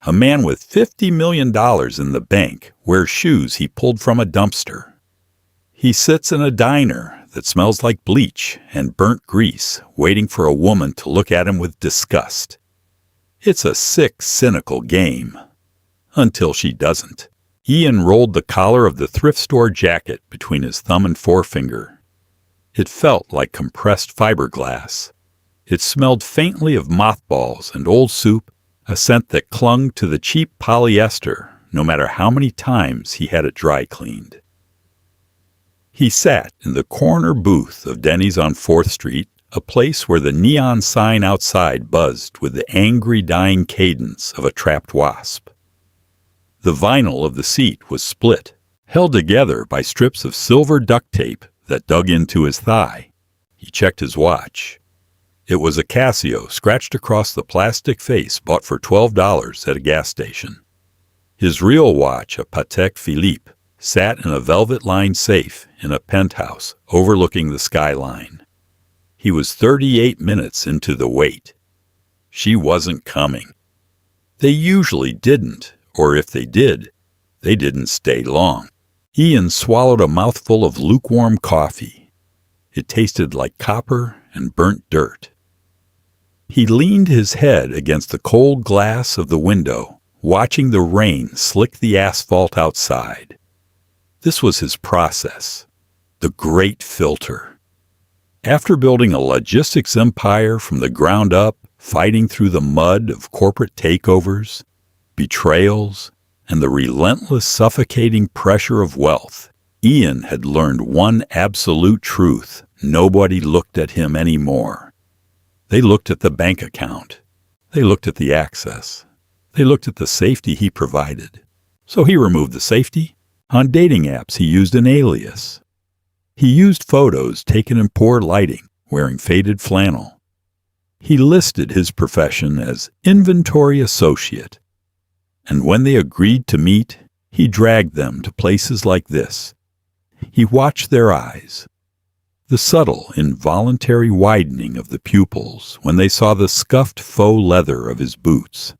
A man with $50 million in the bank wears shoes he pulled from a dumpster. He sits in a diner that smells like bleach and burnt grease, waiting for a woman to look at him with disgust. It's a sick, cynical game. Until she doesn't. Ian rolled the collar of the thrift store jacket between his thumb and forefinger. It felt like compressed fiberglass. It smelled faintly of mothballs and old soup, a scent that clung to the cheap polyester no matter how many times he had it dry cleaned. He sat in the corner booth of Denny's on 4th Street, a place where the neon sign outside buzzed with the angry dying cadence of a trapped wasp. The vinyl of the seat was split, held together by strips of silver duct tape that dug into his thigh. He checked his watch. It was a Casio scratched across the plastic face bought for $12 at a gas station. His real watch, a Patek Philippe, sat in a velvet-lined safe in a penthouse overlooking the skyline. He was 38 minutes into the wait. She wasn't coming. They usually didn't, or if they did, they didn't stay long. Ian swallowed a mouthful of lukewarm coffee. It tasted like copper and burnt dirt. He leaned his head against the cold glass of the window, watching the rain slick the asphalt outside. This was his process, the great filter. After building a logistics empire from the ground up, fighting through the mud of corporate takeovers, betrayals, and the relentless suffocating pressure of wealth, Ian had learned one absolute truth: nobody looked at him anymore. They looked at the bank account. They looked at the access. They looked at the safety he provided. So he removed the safety. On dating apps, he used an alias. He used photos taken in poor lighting, wearing faded flannel. He listed his profession as inventory associate. And when they agreed to meet, he dragged them to places like this. He watched their eyes. The subtle, involuntary widening of the pupils when they saw the scuffed faux leather of his boots.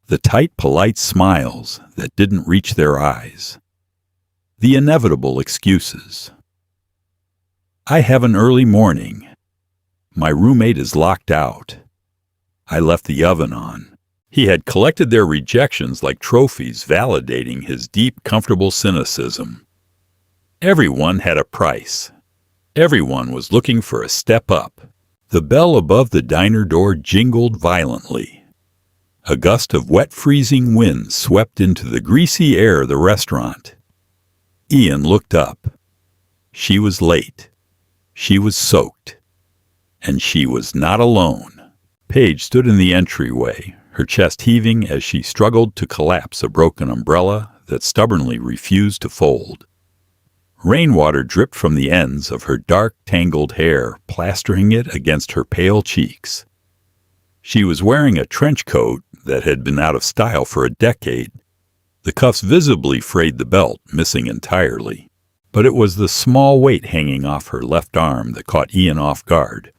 The tight, polite smiles that didn't reach their eyes. The inevitable excuses. I have an early morning. My roommate is locked out. I left the oven on. He had collected their rejections like trophies, validating his deep, comfortable cynicism. Everyone had a price. Everyone was looking for a step up. The bell above the diner door jingled violently. A gust of wet, freezing wind swept into the greasy air of the restaurant. Ian looked up. She was late. She was soaked. And she was not alone. Paige stood in the entryway, her chest heaving as she struggled to collapse a broken umbrella that stubbornly refused to fold. Rainwater dripped from the ends of her dark, tangled hair, plastering it against her pale cheeks. She was wearing a trench coat that had been out of style for a decade. The cuffs visibly frayed the belt, missing entirely. But it was the small weight hanging off her left arm that caught Ian off guard.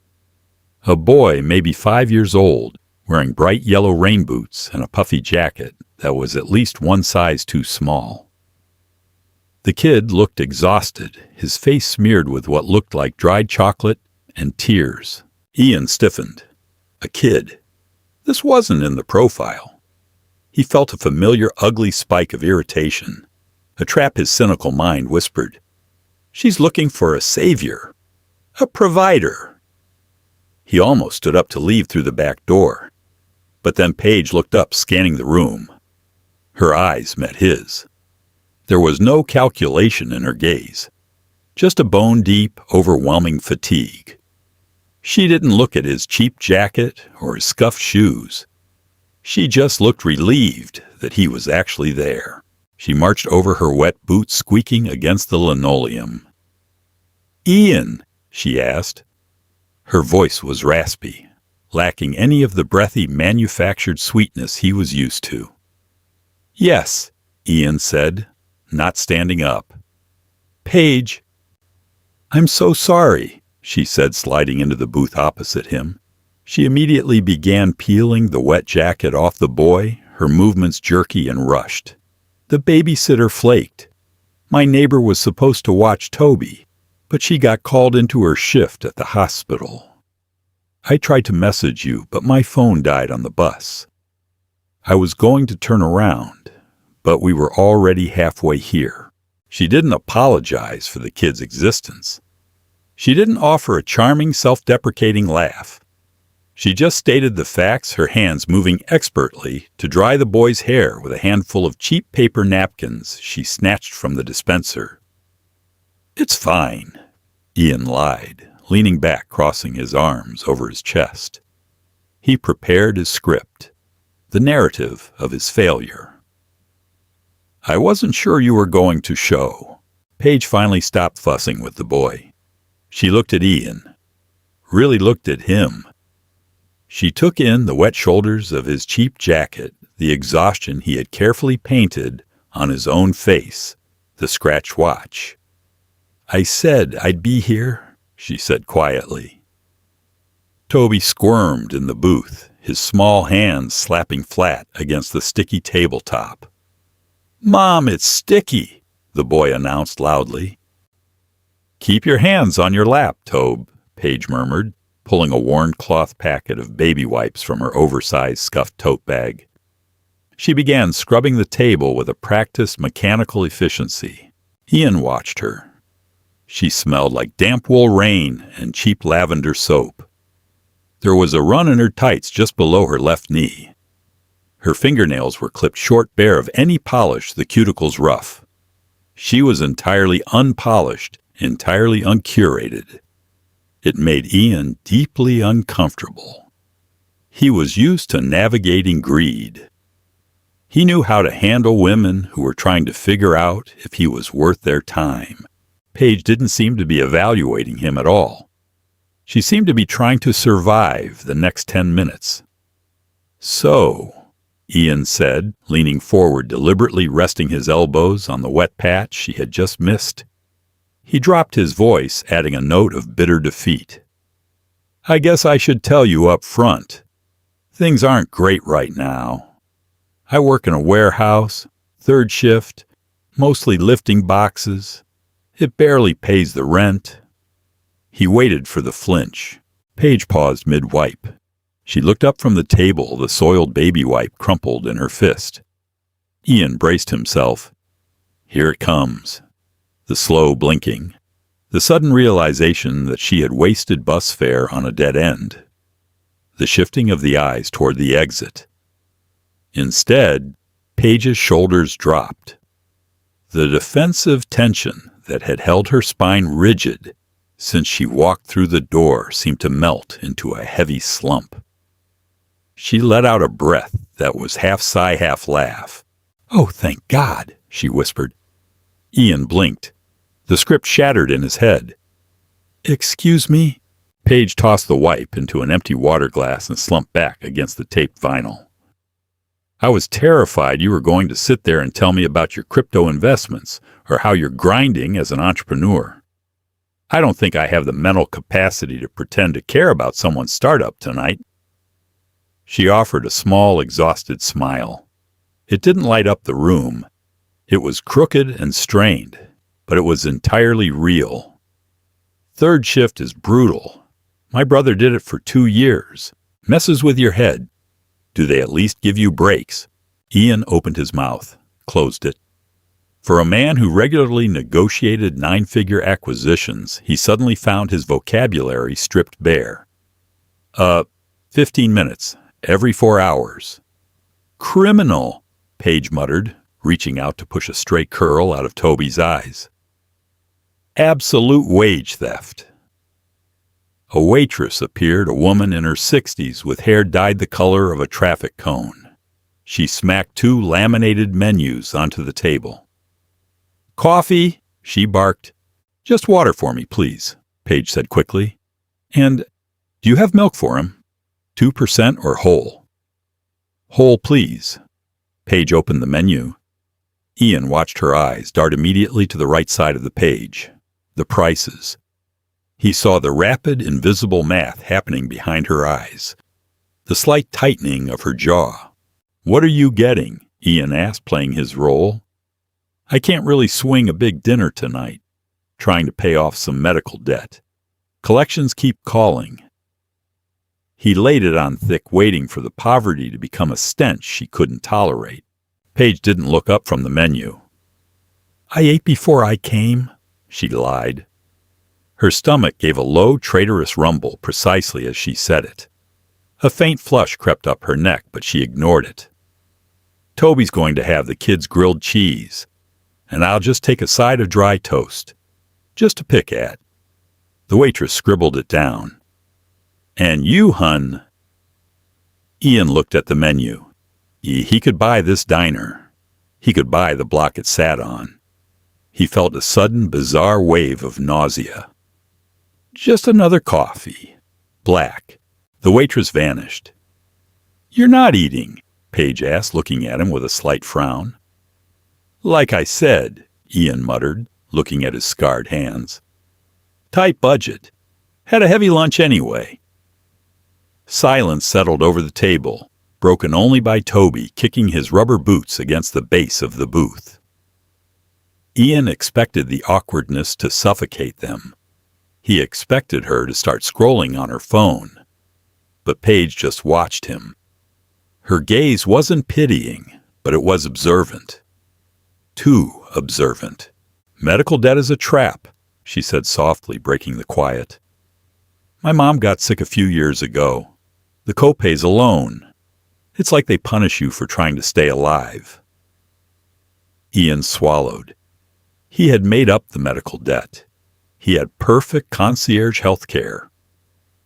A boy, maybe 5 years old, wearing bright yellow rain boots and a puffy jacket that was at least one size too small. The kid looked exhausted, his face smeared with what looked like dried chocolate and tears. Ian stiffened. A kid. This wasn't in the profile. He felt a familiar, ugly spike of irritation. A trap his cynical mind whispered. She's looking for a savior. A provider. He almost stood up to leave through the back door. But then Paige looked up, scanning the room. Her eyes met his. There was no calculation in her gaze, just a bone-deep, overwhelming fatigue. She didn't look at his cheap jacket or his scuffed shoes. She just looked relieved that he was actually there. She marched over her wet boots, squeaking against the linoleum. "Ian," she asked. Her voice was raspy, lacking any of the breathy, manufactured sweetness he was used to. "Yes," Ian said, not standing up. "Paige." "I'm so sorry," she said, sliding into the booth opposite him. She immediately began peeling the wet jacket off the boy, her movements jerky and rushed. The babysitter flaked. My neighbor was supposed to watch Toby, but she got called into her shift at the hospital. I tried to message you, but my phone died on the bus. I was going to turn around, but we were already halfway here. She didn't apologize for the kid's existence. She didn't offer a charming, self-deprecating laugh. She just stated the facts, her hands moving expertly to dry the boy's hair with a handful of cheap paper napkins she snatched from the dispenser. "It's fine," Ian lied, leaning back, crossing his arms over his chest. He prepared his script, the narrative of his failure. "I wasn't sure you were going to show." Paige finally stopped fussing with the boy. She looked at Ian, really looked at him. She took in the wet shoulders of his cheap jacket, the exhaustion he had carefully painted on his own face, the scratched watch. "I said I'd be here," she said quietly. Toby squirmed in the booth, his small hands slapping flat against the sticky tabletop. "Mom, it's sticky," the boy announced loudly. "Keep your hands on your lap, Tobe," Paige murmured, pulling a worn cloth packet of baby wipes from her oversized scuffed tote bag. She began scrubbing the table with a practiced mechanical efficiency. Ian watched her. She smelled like damp wool rain and cheap lavender soap. There was a run in her tights just below her left knee. Her fingernails were clipped short bare of any polish, the cuticles rough. She was entirely unpolished, entirely uncurated. It made Ian deeply uncomfortable. He was used to navigating greed. He knew how to handle women who were trying to figure out if he was worth their time. Paige didn't seem to be evaluating him at all. She seemed to be trying to survive the next 10 minutes. "So," Ian said, leaning forward, deliberately resting his elbows on the wet patch she had just missed. He dropped his voice, adding a note of bitter defeat. "I guess I should tell you up front. Things aren't great right now. I work in a warehouse, third shift, mostly lifting boxes. It barely pays the rent." He waited for the flinch. Paige paused mid-wipe. She looked up from the table, the soiled baby wipe crumpled in her fist. Ian braced himself. Here it comes. The slow blinking. The sudden realization that she had wasted bus fare on a dead end. The shifting of the eyes toward the exit. Instead, Paige's shoulders dropped. The defensive tension that had held her spine rigid since she walked through the door seemed to melt into a heavy slump. She let out a breath that was half sigh, half laugh. "Oh, thank God," she whispered. Ian blinked. The script shattered in his head. "Excuse me?" Paige tossed the wipe into an empty water glass and slumped back against the taped vinyl. "I was terrified you were going to sit there and tell me about your crypto investments or how you're grinding as an entrepreneur. I don't think I have the mental capacity to pretend to care about someone's startup tonight." She offered a small, exhausted smile. It didn't light up the room. It was crooked and strained, but it was entirely real. "Third shift is brutal. My brother did it for 2 years. Messes with your head. Do they at least give you breaks?" Ian opened his mouth, closed it. For a man who regularly negotiated 9-figure acquisitions, he suddenly found his vocabulary stripped bare. 15 minutes, every 4 hours. "Criminal," Paige muttered, reaching out to push a stray curl out of Toby's eyes. "Absolute wage theft." A waitress appeared, a woman in her 60s with hair dyed the color of a traffic cone. She smacked 2 laminated menus onto the table. "Coffee," she barked. "Just water for me, please," Paige said quickly. "And do you have milk for him? 2% or whole?" "Whole, please." Paige opened the menu. Ian watched her eyes dart immediately to the right side of the page. The prices. He saw the rapid, invisible math happening behind her eyes. The slight tightening of her jaw. "What are you getting?" Ian asked, playing his role. "I can't really swing a big dinner tonight. Trying to pay off some medical debt. Collections keep calling." He laid it on thick, waiting for the poverty to become a stench she couldn't tolerate. Paige didn't look up from the menu. "I ate before I came," she lied. Her stomach gave a low, traitorous rumble precisely as she said it. A faint flush crept up her neck, but she ignored it. "Toby's going to have the kids' grilled cheese, and I'll just take a side of dry toast. Just to pick at." The waitress scribbled it down. "And you, hun." Ian looked at the menu. He could buy this diner. He could buy the block it sat on. He felt a sudden, bizarre wave of nausea. "Just another coffee. Black." The waitress vanished. "You're not eating?" Paige asked, looking at him with a slight frown. "Like I said," Ian muttered, looking at his scarred hands. "Tight budget. Had a heavy lunch anyway." Silence settled over the table, broken only by Toby kicking his rubber boots against the base of the booth. Ian expected the awkwardness to suffocate them. He expected her to start scrolling on her phone. But Paige just watched him. Her gaze wasn't pitying, but it was observant. Too observant. "Medical debt is a trap," she said softly, breaking the quiet. "My mom got sick a few years ago. The copay's a loan. It's like they punish you for trying to stay alive." Ian swallowed. He had made up the medical debt. He had perfect concierge health care.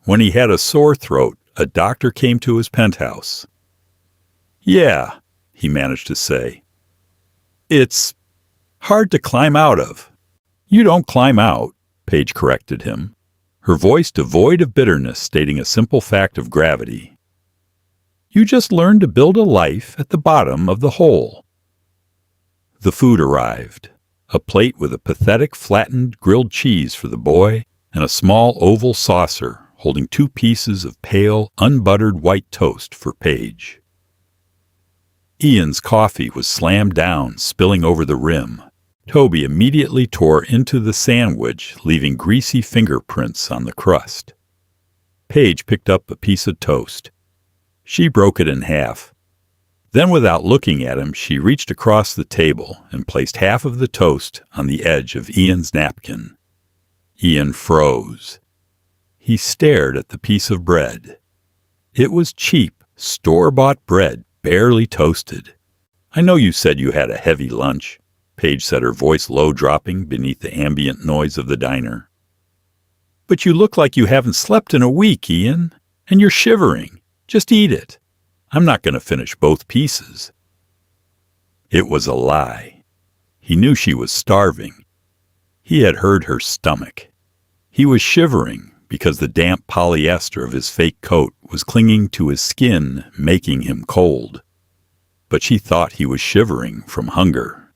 When he had a sore throat, a doctor came to his penthouse. "Yeah," he managed to say. "It's hard to climb out of." "You don't climb out," Paige corrected him, her voice devoid of bitterness, stating a simple fact of gravity. "You just learn to build a life at the bottom of the hole." The food arrived. A plate with a pathetic flattened grilled cheese for the boy and a small oval saucer holding 2 pieces of pale, unbuttered white toast for Paige. Ian's coffee was slammed down, spilling over the rim. Toby immediately tore into the sandwich, leaving greasy fingerprints on the crust. Paige picked up a piece of toast. She broke it in half. Then, without looking at him, she reached across the table and placed half of the toast on the edge of Ian's napkin. Ian froze. He stared at the piece of bread. It was cheap, store-bought bread, barely toasted. "I know you said you had a heavy lunch," Paige said, her voice low-dropping beneath the ambient noise of the diner. "But you look like you haven't slept in a week, Ian, and you're shivering. Just eat it. I'm not going to finish both pieces." It was a lie. He knew she was starving. He had heard her stomach. He was shivering because the damp polyester of his fake coat was clinging to his skin, making him cold. But she thought he was shivering from hunger,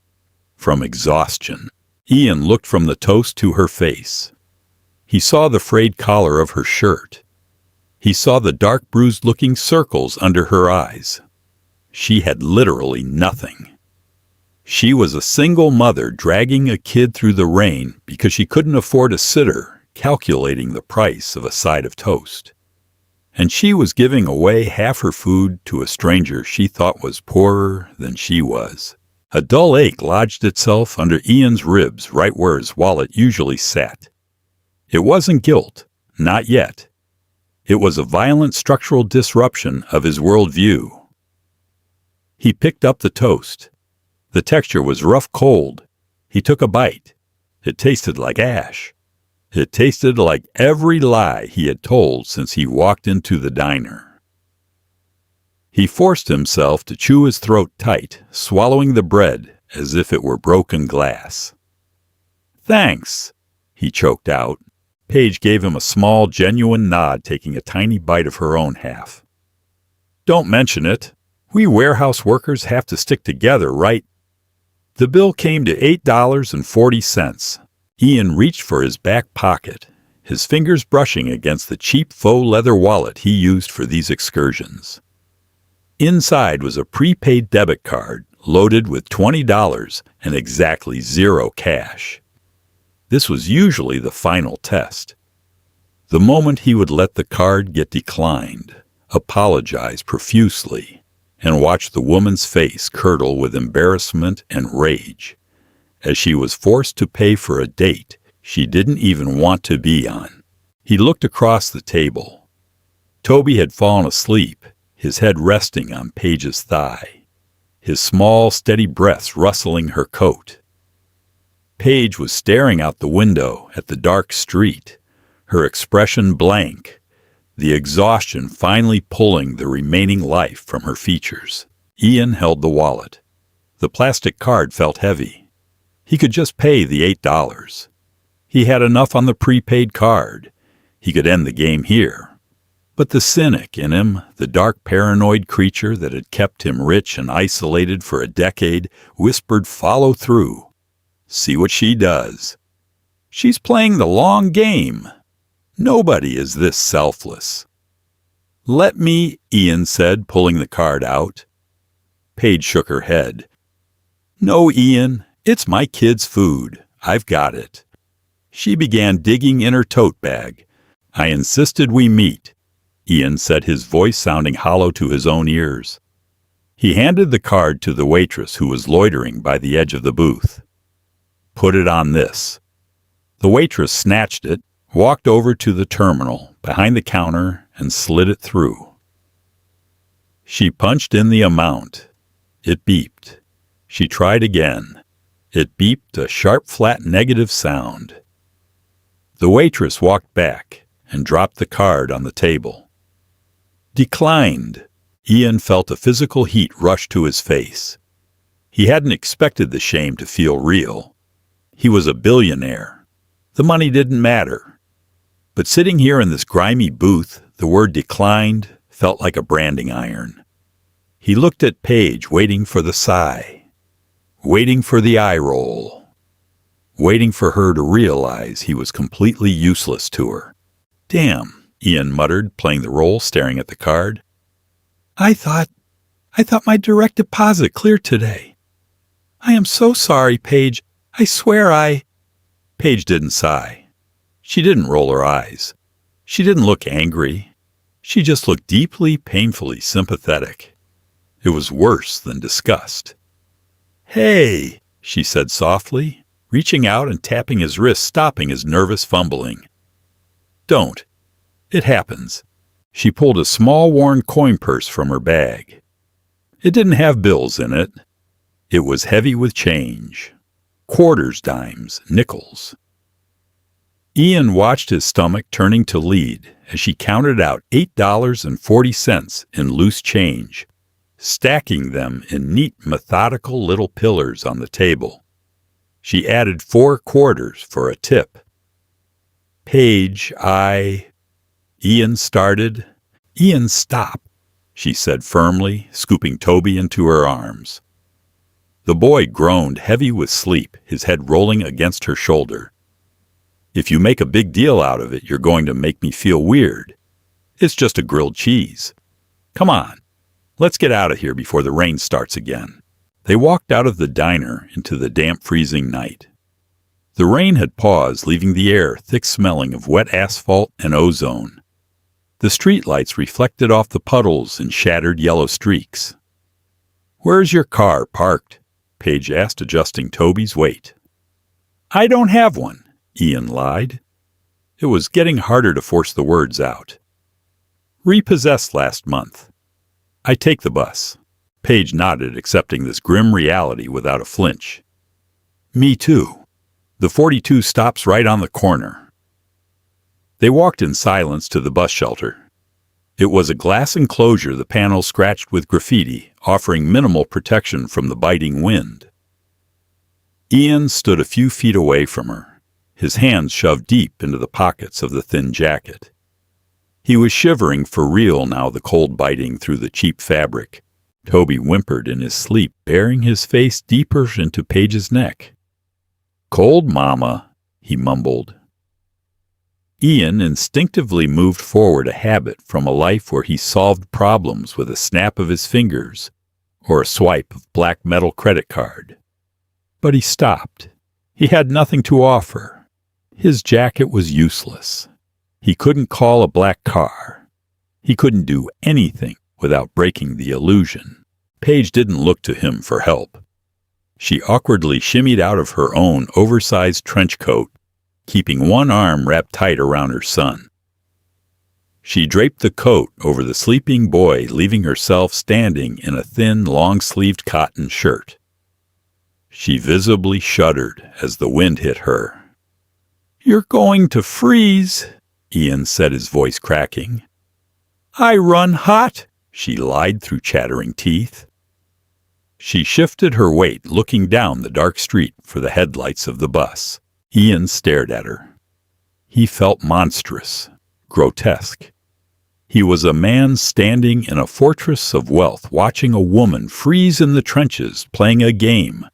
from exhaustion. Ian looked from the toast to her face. He saw the frayed collar of her shirt. He saw the dark, bruised-looking circles under her eyes. She had literally nothing. She was a single mother dragging a kid through the rain because she couldn't afford a sitter, calculating the price of a side of toast. And she was giving away half her food to a stranger she thought was poorer than she was. A dull ache lodged itself under Ian's ribs right where his wallet usually sat. It wasn't guilt, not yet. It was a violent structural disruption of his worldview. He picked up the toast. The texture was rough cold. He took a bite. It tasted like ash. It tasted like every lie he had told since he walked into the diner. He forced himself to chew his throat tight, swallowing the bread as if it were broken glass. "Thanks," he choked out. Paige gave him a small, genuine nod, taking a tiny bite of her own half. "Don't mention it. We warehouse workers have to stick together, right?" The bill came to $8.40. Ian reached for his back pocket, his fingers brushing against the cheap faux leather wallet he used for these excursions. Inside was a prepaid debit card loaded with $20 and exactly zero cash. This was usually the final test. The moment he would let the card get declined, apologize profusely, and watch the woman's face curdle with embarrassment and rage, as she was forced to pay for a date she didn't even want to be on. He looked across the table. Toby had fallen asleep, his head resting on Paige's thigh, his small, steady breaths rustling her coat. Paige was staring out the window at the dark street, her expression blank, the exhaustion finally pulling the remaining life from her features. Ian held the wallet. The plastic card felt heavy. He could just pay the $8. He had enough on the prepaid card. He could end the game here. But the cynic in him, the dark paranoid creature that had kept him rich and isolated for a decade, whispered follow through. See what she does. She's playing the long game. Nobody is this selfless. Let me, Ian said, pulling the card out. Paige shook her head. No, Ian, it's my kid's food. I've got it. She began digging in her tote bag. I insisted we meet, Ian said, his voice sounding hollow to his own ears. He handed the card to the waitress who was loitering by the edge of the booth. Put it on this. The waitress snatched it, walked over to the terminal behind the counter, and slid it through. She punched in the amount. It beeped. She tried again. It beeped, a sharp, flat negative sound. The waitress walked back and dropped the card on the table. Declined. Ian felt a physical heat rush to his face. He hadn't expected the shame to feel real. He was a billionaire. The money didn't matter. But sitting here in this grimy booth, the word declined felt like a branding iron. He looked at Paige, waiting for the sigh, waiting for the eye roll, waiting for her to realize he was completely useless to her. Damn, Ian muttered, playing the role, staring at the card. I thought my direct deposit cleared today. I am so sorry, Paige. I swear Paige didn't sigh. She didn't roll her eyes. She didn't look angry. She just looked deeply, painfully sympathetic. It was worse than disgust. Hey, she said softly, reaching out and tapping his wrist, stopping his nervous fumbling. Don't. It happens. She pulled a small worn coin purse from her bag. It didn't have bills in it. It was heavy with change. Quarters, dimes, nickels. Ian watched his stomach turning to lead as she counted out $8.40 in loose change, stacking them in neat, methodical little pillars on the table. She added 4 quarters for a tip. Paige, Ian started. Ian, stop, she said firmly, scooping Toby into her arms. The boy groaned, heavy with sleep, his head rolling against her shoulder. If you make a big deal out of it, you're going to make me feel weird. It's just a grilled cheese. Come on, let's get out of here before the rain starts again. They walked out of the diner into the damp, freezing night. The rain had paused, leaving the air thick smelling of wet asphalt and ozone. The streetlights reflected off the puddles in shattered yellow streaks. Where's your car parked? Paige asked, adjusting Toby's weight. I don't have one, Ian lied. It was getting harder to force the words out. Repossessed last month. I take the bus. Paige nodded, accepting this grim reality without a flinch. Me too. The 42 stops right on the corner. They walked in silence to the bus shelter. It was a glass enclosure, the panels scratched with graffiti, offering minimal protection from the biting wind. Ian stood a few feet away from her, his hands shoved deep into the pockets of the thin jacket. He was shivering for real now, the cold biting through the cheap fabric. Toby whimpered in his sleep, burying his face deeper into Paige's neck. Cold, Mama, he mumbled. Ian instinctively moved forward a habit from a life where he solved problems with a snap of his fingers or a swipe of black metal credit card. But he stopped. He had nothing to offer. His jacket was useless. He couldn't call a black car. He couldn't do anything without breaking the illusion. Paige didn't look to him for help. She awkwardly shimmied out of her own oversized trench coat, keeping one arm wrapped tight around her son. She draped the coat over the sleeping boy, leaving herself standing in a thin, long-sleeved cotton shirt. She visibly shuddered as the wind hit her. "You're going to freeze," Ian said, his voice cracking. "I run hot," she lied through chattering teeth. She shifted her weight, looking down the dark street for the headlights of the bus. Ian stared at her. He felt monstrous, grotesque. He was a man standing in a fortress of wealth, watching a woman freeze in the trenches, playing a game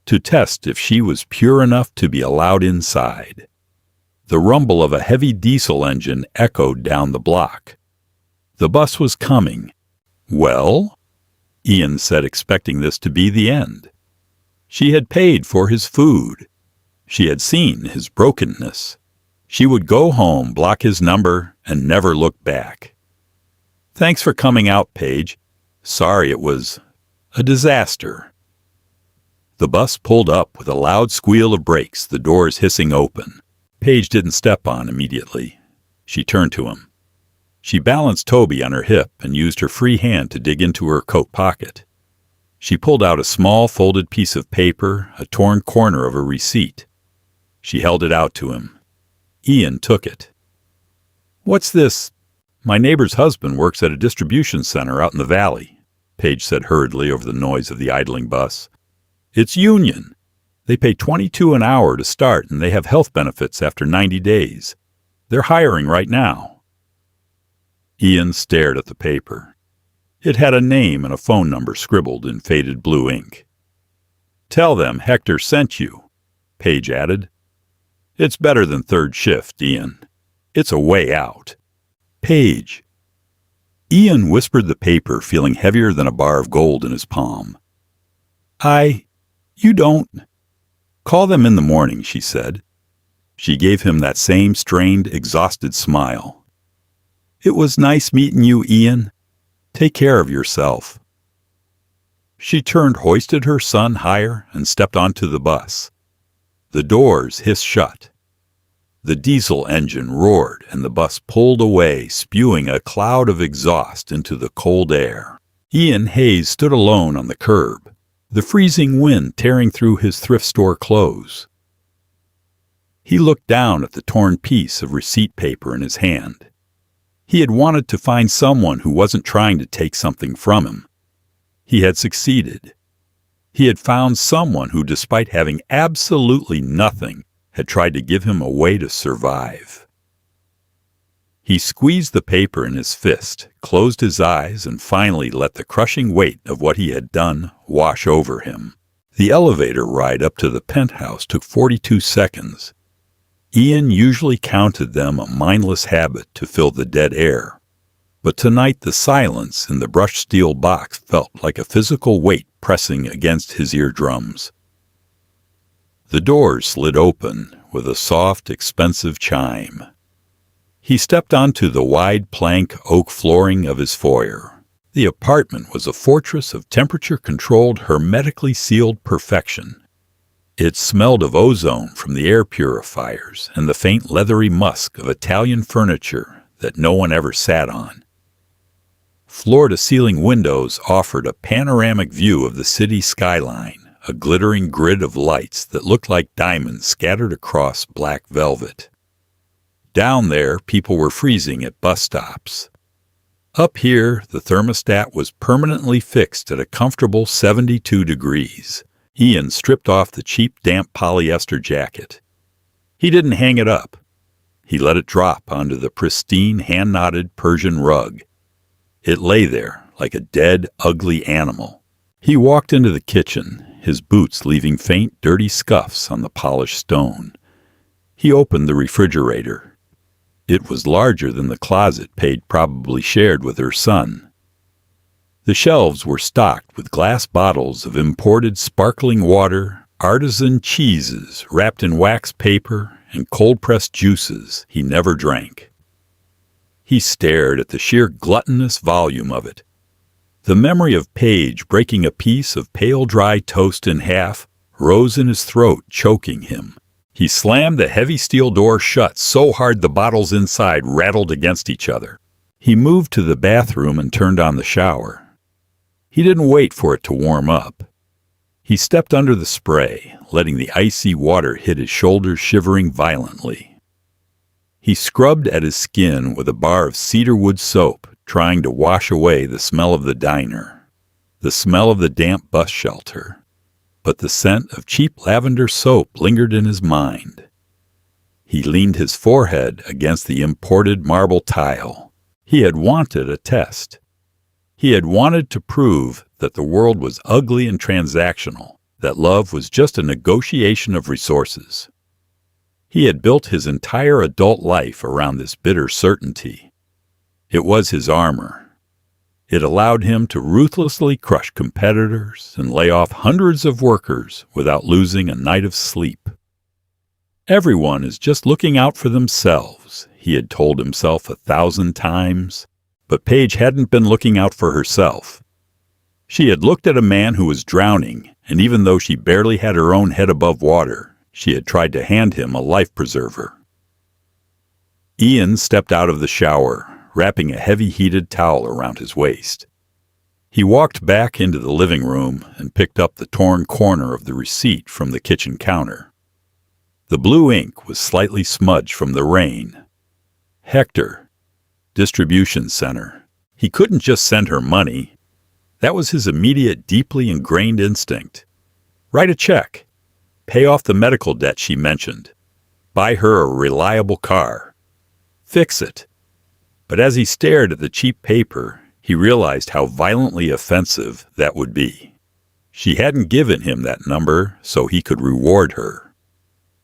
to test if she was pure enough to be allowed inside. The rumble of a heavy diesel engine echoed down the block. The bus was coming. "Well?" Ian said, expecting this to be the end. She had paid for his food. She had seen his brokenness. She would go home, block his number, and never look back. "Thanks for coming out, Paige. Sorry it was a disaster." The bus pulled up with a loud squeal of brakes, the doors hissing open. Paige didn't step on immediately. She turned to him. She balanced Toby on her hip and used her free hand to dig into her coat pocket. She pulled out a small folded piece of paper, a torn corner of a receipt. She held it out to him. Ian took it. "What's this?" "My neighbor's husband works at a distribution center out in the valley," Paige said hurriedly over the noise of the idling bus. "It's union. They pay $22 an hour to start, and they have health benefits after 90 days. They're hiring right now." Ian stared at the paper. It had a name and a phone number scribbled in faded blue ink. "Tell them Hector sent you," Paige added. "It's better than third shift, Ian. It's a way out." "Paige." Ian whispered the paper, feeling heavier than a bar of gold in his palm. You don't." "Call them in the morning," she said. She gave him that same strained, exhausted smile. "It was nice meeting you, Ian. Take care of yourself." She turned, hoisted her son higher, and stepped onto the bus. The doors hissed shut. The diesel engine roared, and the bus pulled away, spewing a cloud of exhaust into the cold air. Ian Hayes stood alone on the curb, the freezing wind tearing through his thrift store clothes. He looked down at the torn piece of receipt paper in his hand. He had wanted to find someone who wasn't trying to take something from him. He had succeeded. He had found someone who, despite having absolutely nothing, had tried to give him a way to survive. He squeezed the paper in his fist, closed his eyes, and finally let the crushing weight of what he had done wash over him. The elevator ride up to the penthouse took 42 seconds. Ian usually counted them, a mindless habit to fill the dead air. But tonight the silence in the brushed steel box felt like a physical weight pressing against his eardrums. The doors slid open with a soft, expensive chime. He stepped onto the wide plank oak flooring of his foyer. The apartment was a fortress of temperature-controlled, hermetically sealed perfection. It smelled of ozone from the air purifiers and the faint leathery musk of Italian furniture that no one ever sat on. Floor-to-ceiling windows offered a panoramic view of the city skyline, a glittering grid of lights that looked like diamonds scattered across black velvet. Down there, people were freezing at bus stops. Up here, the thermostat was permanently fixed at a comfortable 72 degrees. Ian stripped off the cheap, damp polyester jacket. He didn't hang it up. He let it drop onto the pristine, hand-knotted Persian rug. It lay there like a dead, ugly animal. He walked into the kitchen, his boots leaving faint, dirty scuffs on the polished stone. He opened the refrigerator. It was larger than the closet Paige probably shared with her son. The shelves were stocked with glass bottles of imported sparkling water, artisan cheeses wrapped in wax paper, and cold-pressed juices he never drank. He stared at the sheer gluttonous volume of it. The memory of Paige breaking a piece of pale dry toast in half rose in his throat, choking him. He slammed the heavy steel door shut so hard the bottles inside rattled against each other. He moved to the bathroom and turned on the shower. He didn't wait for it to warm up. He stepped under the spray, letting the icy water hit his shoulders, shivering violently. He scrubbed at his skin with a bar of cedarwood soap, trying to wash away the smell of the diner, the smell of the damp bus shelter. But the scent of cheap lavender soap lingered in his mind. He leaned his forehead against the imported marble tile. He had wanted a test. He had wanted to prove that the world was ugly and transactional, that love was just a negotiation of resources. He had built his entire adult life around this bitter certainty. It was his armor. It allowed him to ruthlessly crush competitors and lay off hundreds of workers without losing a night of sleep. Everyone is just looking out for themselves, he had told himself 1,000 times, but Paige hadn't been looking out for herself. She had looked at a man who was drowning, and even though she barely had her own head above water, she had tried to hand him a life preserver. Ian stepped out of the shower, wrapping a heavy heated towel around his waist. He walked back into the living room and picked up the torn corner of the receipt from the kitchen counter. The blue ink was slightly smudged from the rain. Hector, distribution center. He couldn't just send her money. That was his immediate, deeply ingrained instinct. Write a check. Pay off the medical debt she mentioned. Buy her a reliable car. Fix it. But as he stared at the cheap paper, he realized how violently offensive that would be. She hadn't given him that number so he could reward her.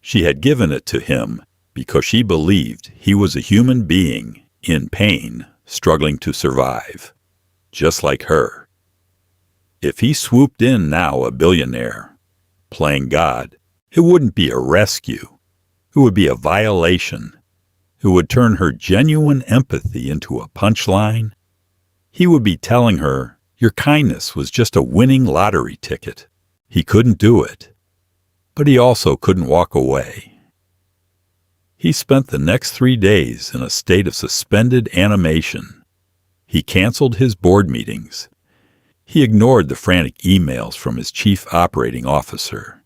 She had given it to him because she believed he was a human being in pain, struggling to survive, just like her. If he swooped in now a billionaire, playing God, it wouldn't be a rescue. It would be a violation. It would turn her genuine empathy into a punchline. He would be telling her, your kindness was just a winning lottery ticket. He couldn't do it. But he also couldn't walk away. He spent the next 3 days in a state of suspended animation. He canceled his board meetings. He ignored the frantic emails from his chief operating officer.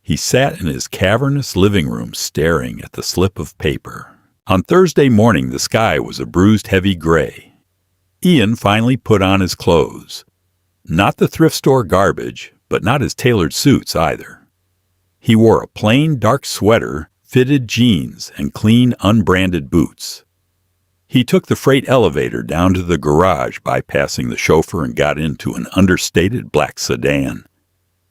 He sat in his cavernous living room staring at the slip of paper. On Thursday morning, the sky was a bruised, heavy gray. Ian finally put on his clothes. Not the thrift store garbage, but not his tailored suits either. He wore a plain, dark sweater, fitted jeans, and clean, unbranded boots. He took the freight elevator down to the garage, bypassing the chauffeur, and got into an understated black sedan.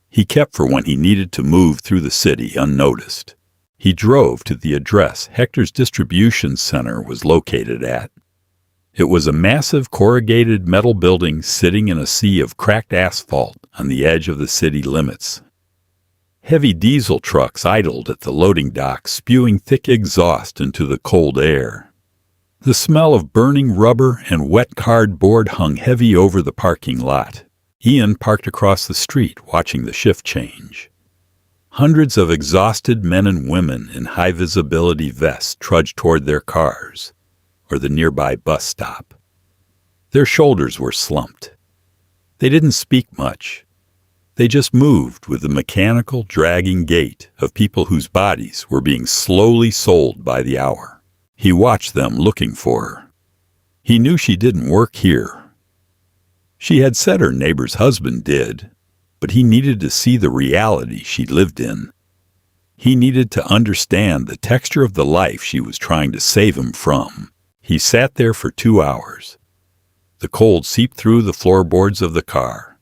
He kept for when he needed to move through the city unnoticed. He drove to the address Hector's distribution center was located at. It was a massive corrugated metal building sitting in a sea of cracked asphalt on the edge of the city limits. Heavy diesel trucks idled at the loading dock, spewing thick exhaust into the cold air. The smell of burning rubber and wet cardboard hung heavy over the parking lot. Ian parked across the street, watching the shift change. Hundreds of exhausted men and women in high-visibility vests trudged toward their cars or the nearby bus stop. Their shoulders were slumped. They didn't speak much. They just moved with the mechanical, dragging gait of people whose bodies were being slowly sold by the hour. He watched them looking for her. He knew she didn't work here. She had said her neighbor's husband did, but he needed to see the reality she lived in. He needed to understand the texture of the life she was trying to save him from. He sat there for 2 hours. The cold seeped through the floorboards of the car.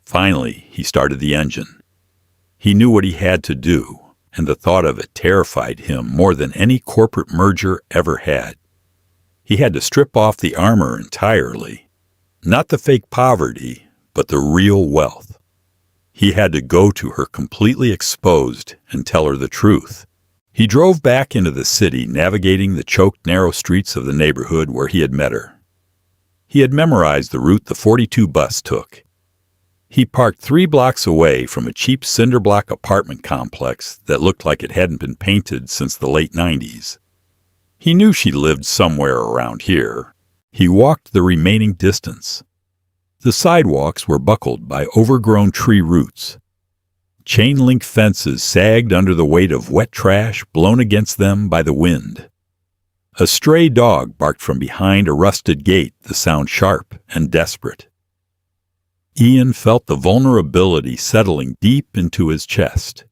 Finally, he started the engine. He knew what he had to do, and the thought of it terrified him more than any corporate merger ever had. He had to strip off the armor entirely. Not the fake poverty, but the real wealth. He had to go to her completely exposed and tell her the truth. He drove back into the city, navigating the choked, narrow streets of the neighborhood where he had met her. He had memorized the route the 42 bus took. He parked 3 blocks away from a cheap cinder block apartment complex that looked like it hadn't been painted since the late 90s. He knew she lived somewhere around here. He walked the remaining distance. The sidewalks were buckled by overgrown tree roots. Chain-link fences sagged under the weight of wet trash blown against them by the wind. A stray dog barked from behind a rusted gate, the sound sharp and desperate. Ian felt the vulnerability settling deep into his chest.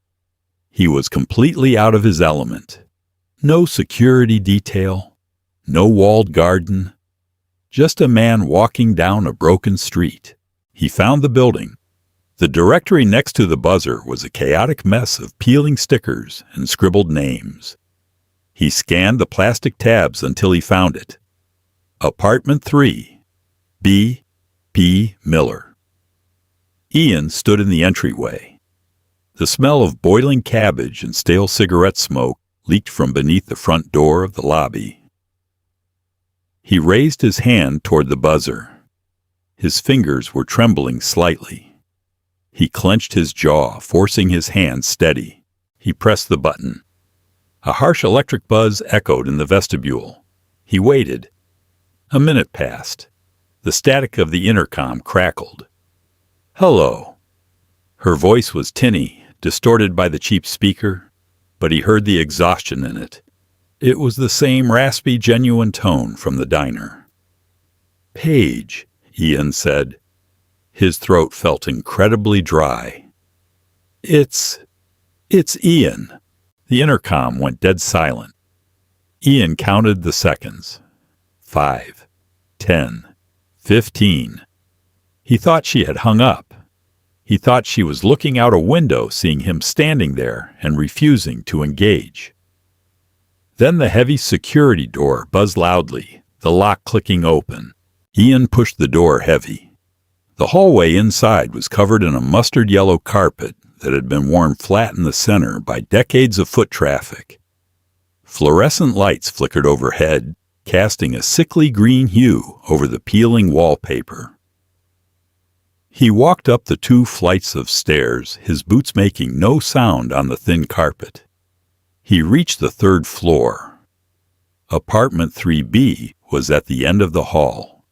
He was completely out of his element. No security detail, no walled garden, just a man walking down a broken street. He found the building. The directory next to the buzzer was a chaotic mess of peeling stickers and scribbled names. He scanned the plastic tabs until he found it. Apartment 3, B. P. Miller. Ian stood in the entryway. The smell of boiling cabbage and stale cigarette smoke leaked from beneath the front door of the lobby. He raised his hand toward the buzzer. His fingers were trembling slightly. He clenched his jaw, forcing his hand steady. He pressed the button. A harsh electric buzz echoed in the vestibule. He waited. A minute passed. The static of the intercom crackled. "Hello." Her voice was tinny, distorted by the cheap speaker, but he heard the exhaustion in it. It was the same raspy, genuine tone from the diner. "Paige," Ian said. His throat felt incredibly dry. It's Ian." The intercom went dead silent. Ian counted the seconds. 5, 10, 15. He thought she had hung up. He thought she was looking out a window, seeing him standing there and refusing to engage. Then the heavy security door buzzed loudly, the lock clicking open. Ian pushed the door heavy. The hallway inside was covered in a mustard yellow carpet that had been worn flat in the center by decades of foot traffic. Fluorescent lights flickered overhead, casting a sickly green hue over the peeling wallpaper. He walked up the 2 flights of stairs, his boots making no sound on the thin carpet. He reached the 3rd floor. Apartment 3B was at the end of the hall.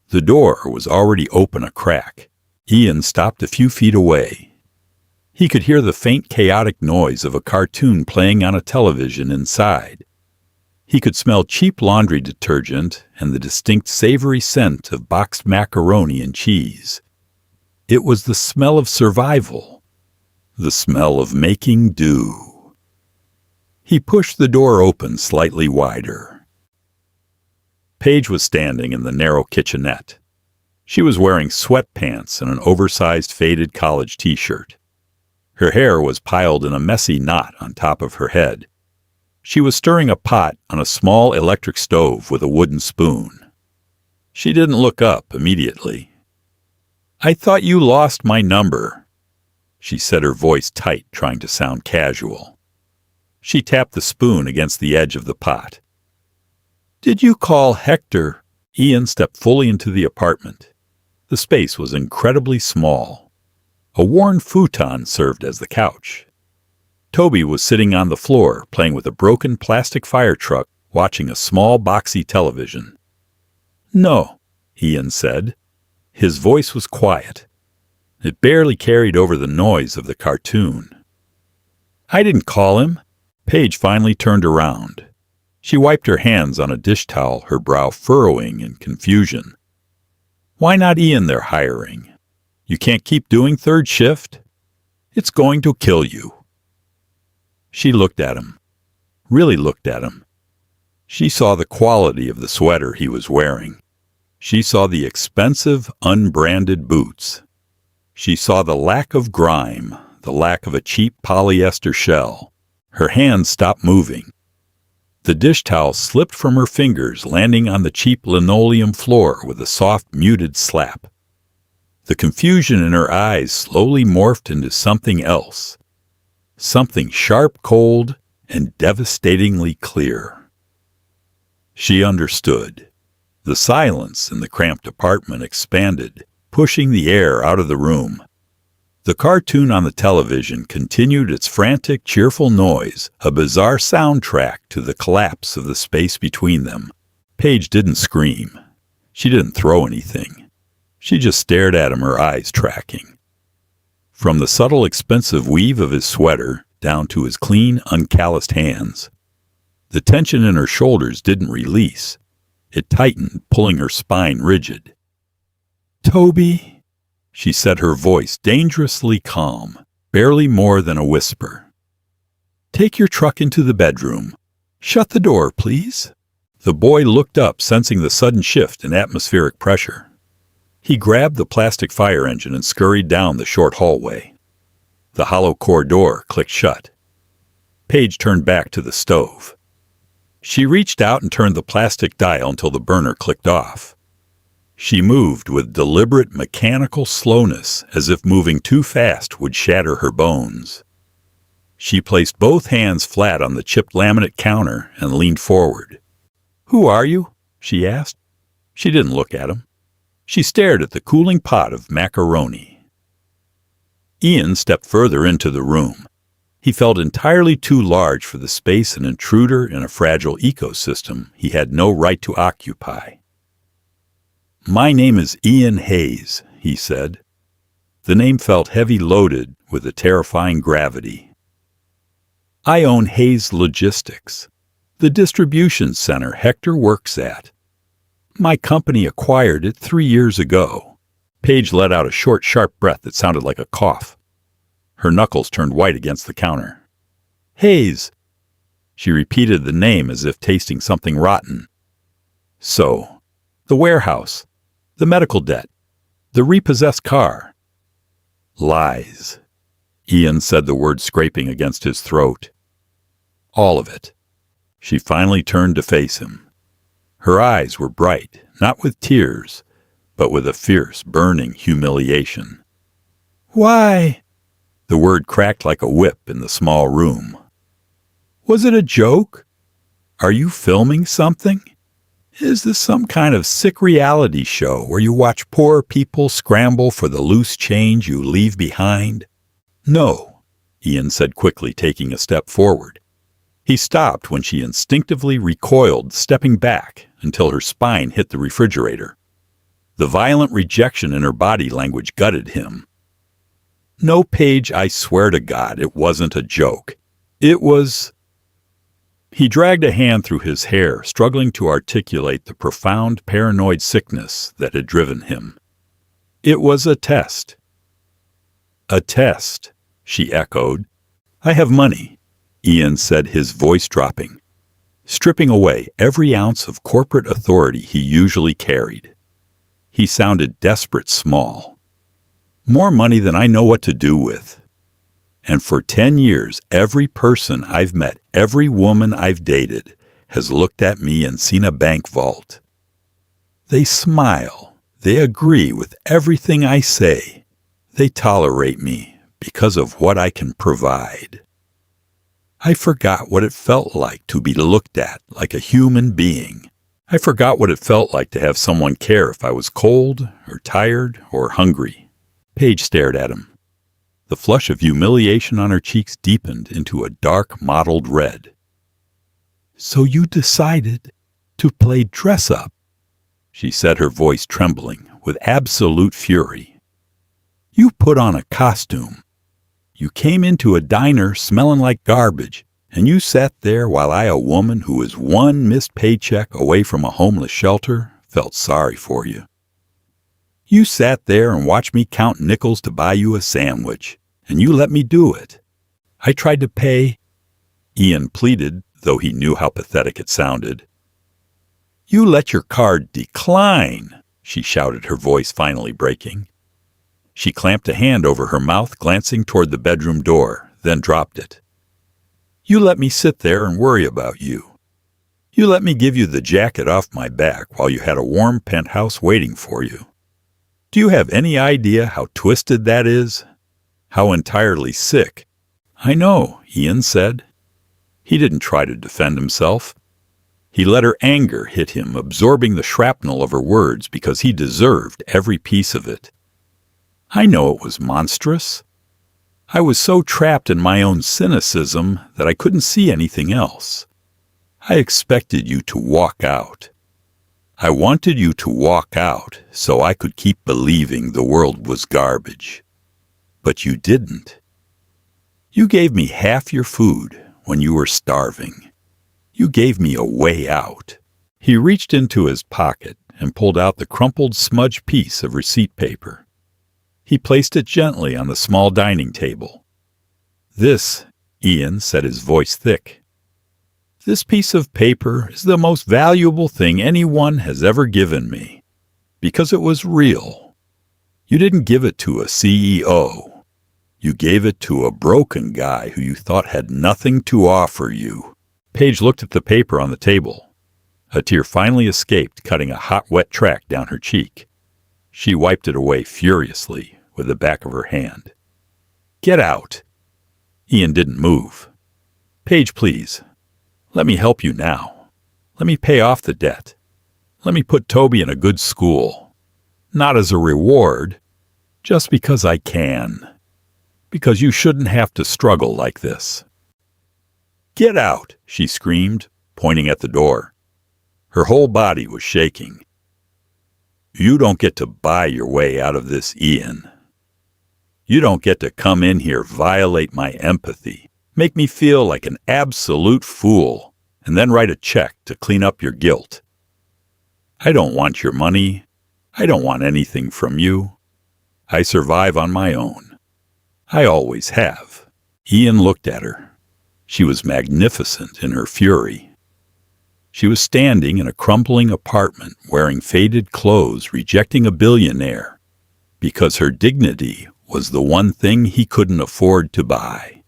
The door was already open a crack. Ian stopped a few feet away. He could hear the faint, chaotic noise of a cartoon playing on a television inside. He could smell cheap laundry detergent and the distinct savory scent of boxed macaroni and cheese. It was the smell of survival, the smell of making do. He pushed the door open slightly wider. Paige was standing in the narrow kitchenette. She was wearing sweatpants and an oversized faded college t-shirt. Her hair was piled in a messy knot on top of her head. She was stirring a pot on a small electric stove with a wooden spoon. She didn't look up immediately. "I thought you lost my number," she said, her voice tight, trying to sound casual. She tapped the spoon against the edge of the pot. "Did you call Hector?" Ian stepped fully into the apartment. The space was incredibly small. A worn futon served as the couch. Toby was sitting on the floor, playing with a broken plastic fire truck, watching a small boxy television. "No," Ian said. His voice was quiet. It barely carried over the noise of the cartoon. "I didn't call him." Paige finally turned around. She wiped her hands on a dish towel, her brow furrowing in confusion. "Why not Ian they're hiring? You can't keep doing 3rd shift? It's going to kill you." She looked at him. Really looked at him. She saw the quality of the sweater he was wearing. She saw the expensive, unbranded boots. She saw the lack of grime, the lack of a cheap polyester shell. Her hands stopped moving. The dish towel slipped from her fingers, landing on the cheap linoleum floor with a soft, muted slap. The confusion in her eyes slowly morphed into something else. Something sharp, cold, and devastatingly clear. She understood. The silence in the cramped apartment expanded, pushing the air out of the room. The cartoon on the television continued its frantic, cheerful noise, a bizarre soundtrack to the collapse of the space between them. Paige didn't scream. She didn't throw anything. She just stared at him, her eyes tracking. From the subtle, expensive weave of his sweater down to his clean, uncalloused hands. The tension in her shoulders didn't release. It tightened, pulling her spine rigid. "Toby," she said, her voice dangerously calm, barely more than a whisper. "Take your truck into the bedroom. Shut the door, please." The boy looked up, sensing the sudden shift in atmospheric pressure. He grabbed the plastic fire engine and scurried down the short hallway. The hollow core door clicked shut. Paige turned back to the stove. She reached out and turned the plastic dial until the burner clicked off. She moved with deliberate mechanical slowness, as if moving too fast would shatter her bones. She placed both hands flat on the chipped laminate counter and leaned forward. "Who are you?" she asked. She didn't look at him. She stared at the cooling pot of macaroni. Ian stepped further into the room. He felt entirely too large for the space an intruder in a fragile ecosystem he had no right to occupy. "My name is Ian Hayes," he said. The name felt heavy-loaded with a terrifying gravity. "I own Hayes Logistics, the distribution center Hector works at. My company acquired it 3 years ago." Paige let out a short, sharp breath that sounded like a cough. Her knuckles turned white against the counter. "Hayes." She repeated the name as if tasting something rotten. "So, the warehouse, the medical debt, the repossessed car." "Lies." Ian said, the word scraping against his throat. "All of it." She finally turned to face him. Her eyes were bright, not with tears, but with a fierce, burning humiliation. "Why?" The word cracked like a whip in the small room. "Was it a joke? Are you filming something? Is this some kind of sick reality show where you watch poor people scramble for the loose change you leave behind?" "No," Ian said quickly, taking a step forward. He stopped when she instinctively recoiled, stepping back until her spine hit the refrigerator. The violent rejection in her body language gutted him. "No, Paige, I swear to God, it wasn't a joke. It was—" He dragged a hand through his hair, struggling to articulate the profound paranoid sickness that had driven him. "It was a test." "A test," she echoed. "I have money," Ian said, his voice dropping, stripping away every ounce of corporate authority he usually carried. He sounded desperate small. "More money than I know what to do with. And for 10 years, every person I've met, every woman I've dated, has looked at me and seen a bank vault. They smile. They agree with everything I say. They tolerate me because of what I can provide. I forgot what it felt like to be looked at like a human being. I forgot what it felt like to have someone care if I was cold or tired or hungry." Paige stared at him. The flush of humiliation on her cheeks deepened into a dark, mottled red. "So you decided to play dress-up," she said, her voice trembling with absolute fury. "You put on a costume. You came into a diner smelling like garbage, and you sat there while I, a woman who was one missed paycheck away from a homeless shelter, felt sorry for you. You sat there and watched me count nickels to buy you a sandwich, and you let me do it. I tried to pay," Ian pleaded, though he knew how pathetic it sounded. "You let your card decline," she shouted, her voice finally breaking. She clamped a hand over her mouth, glancing toward the bedroom door, then dropped it. You let me sit there and worry about you. You let me give you the jacket off my back while you had a warm penthouse waiting for you. Do you have any idea how twisted that is? How entirely sick? I know, Ian said. He didn't try to defend himself. He let her anger hit him, absorbing the shrapnel of her words because he deserved every piece of it. I know it was monstrous. I was so trapped in my own cynicism that I couldn't see anything else. I expected you to walk out. I wanted you to walk out so I could keep believing the world was garbage. But you didn't. You gave me half your food when you were starving. You gave me a way out. He reached into his pocket and pulled out the crumpled, smudged piece of receipt paper. He placed it gently on the small dining table. This, Ian said, his voice thick. This piece of paper is the most valuable thing anyone has ever given me, because it was real. You didn't give it to a CEO. You gave it to a broken guy who you thought had nothing to offer you. Paige looked at the paper on the table. A tear finally escaped, cutting a hot, wet track down her cheek. She wiped it away furiously with the back of her hand. Get out. Ian didn't move. Paige, please. Let me help you now. Let me pay off the debt. Let me put Toby in a good school. Not as a reward, just because I can. Because you shouldn't have to struggle like this. Get out, she screamed, pointing at the door. Her whole body was shaking. You don't get to buy your way out of this, Ian. You don't get to come in here, violate my empathy, make me feel like an absolute fool, and then write a check to clean up your guilt. I don't want your money. I don't want anything from you. I survive on my own. I always have. Ian looked at her. She was magnificent in her fury. She was standing in a crumbling apartment, wearing faded clothes, rejecting a billionaire, because her dignity was the one thing he couldn't afford to buy.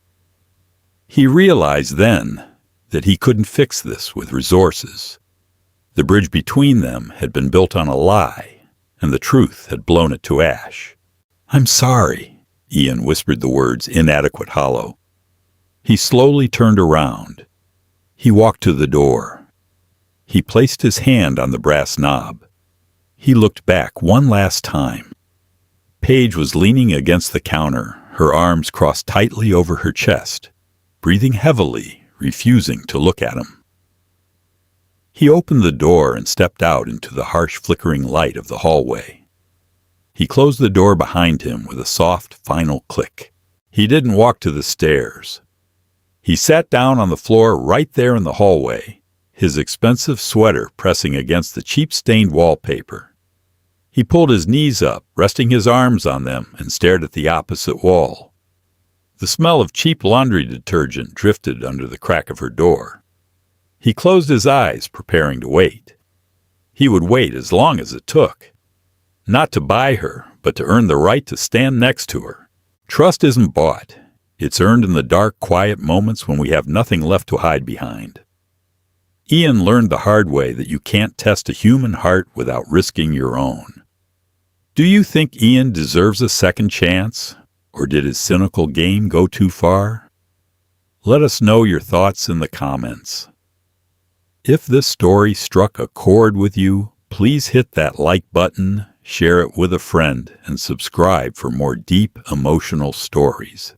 He realized then that he couldn't fix this with resources. The bridge between them had been built on a lie, and the truth had blown it to ash. I'm sorry, Ian whispered the words inadequate hollow. He slowly turned around. He walked to the door. He placed his hand on the brass knob. He looked back one last time. Paige was leaning against the counter, her arms crossed tightly over her chest, breathing heavily, refusing to look at him. He opened the door and stepped out into the harsh flickering light of the hallway. He closed the door behind him with a soft, final click. He didn't walk to the stairs. He sat down on the floor right there in the hallway, his expensive sweater pressing against the cheap-stained wallpaper. He pulled his knees up, resting his arms on them, and stared at the opposite wall. The smell of cheap laundry detergent drifted under the crack of her door. He closed his eyes, preparing to wait. He would wait as long as it took. Not to buy her, but to earn the right to stand next to her. Trust isn't bought. It's earned in the dark, quiet moments when we have nothing left to hide behind. Ian learned the hard way that you can't test a human heart without risking your own. Do you think Ian deserves a second chance, or did his cynical game go too far? Let us know your thoughts in the comments. If this story struck a chord with you, please hit that like button, share it with a friend, and subscribe for more deep, emotional stories.